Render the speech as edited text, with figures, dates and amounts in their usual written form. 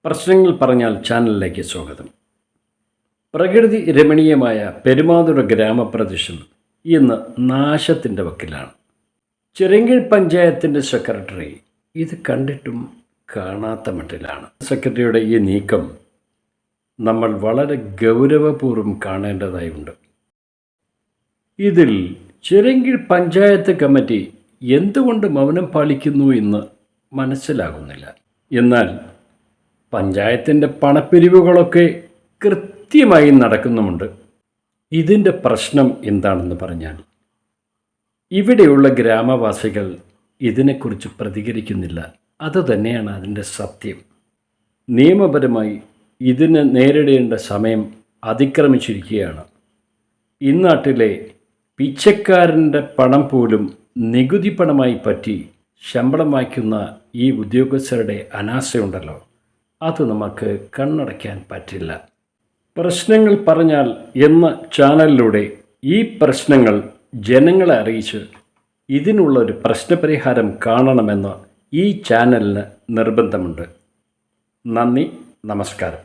പ്രശ്നങ്ങൾ പറഞ്ഞാൽ ചാനലിലേക്ക് സ്വാഗതം. പ്രകൃതി രമണീയമായ പെരുമാതുറ ഗ്രാമപ്രദേശം ഇന്ന് നാശത്തിൻ്റെ വക്കിലാണ്. ചിറങ്കീഴ് പഞ്ചായത്തിൻ്റെ സെക്രട്ടറി ഇത് കണ്ടിട്ടും കാണാത്ത മട്ടിലാണ്. സെക്രട്ടറിയുടെ ഈ നീക്കം നമ്മൾ വളരെ ഗൗരവപൂർവ്വം കാണേണ്ടതായുണ്ട്. ഇതിൽ ചിറങ്കീഴ് പഞ്ചായത്ത് കമ്മിറ്റി എന്തുകൊണ്ട് മൗനം പാലിക്കുന്നു എന്ന് മനസ്സിലാകുന്നില്ല. എന്നാൽ പഞ്ചായത്തിൻ്റെ പണപ്പിരിവുകളൊക്കെ കൃത്യമായി നടക്കുന്നുമുണ്ട്. ഇതിൻ്റെ പ്രശ്നം എന്താണെന്ന് പറഞ്ഞാൽ, ഇവിടെയുള്ള ഗ്രാമവാസികൾ ഇതിനെക്കുറിച്ച് പ്രതികരിക്കുന്നില്ല. അതുതന്നെയാണ് അതിൻ്റെ സത്യം. നിയമപരമായി ഇതിനെ നേരിടേണ്ട സമയം അതിക്രമിച്ചിരിക്കുകയാണ്. ഇന്നാട്ടിലെ പിച്ചക്കാരൻ്റെ പണം പോലും നികുതി പണമായി പറ്റി ശമ്പളം വായിക്കുന്ന ഈ ഉദ്യോഗസ്ഥരുടെ അനാസയുണ്ടല്ലോ, അത് നമുക്ക് കണ്ണടയ്ക്കാൻ പറ്റില്ല. പ്രശ്നങ്ങൾ പറഞ്ഞാൽ എന്ന ചാനലിലൂടെ ഈ പ്രശ്നങ്ങൾ ജനങ്ങളെ അറിയിച്ച് ഇതിനുള്ളൊരു പ്രശ്നപരിഹാരം കാണണമെന്ന് ഈ ചാനലിന് നിർബന്ധമുണ്ട്. നന്ദി, നമസ്കാരം.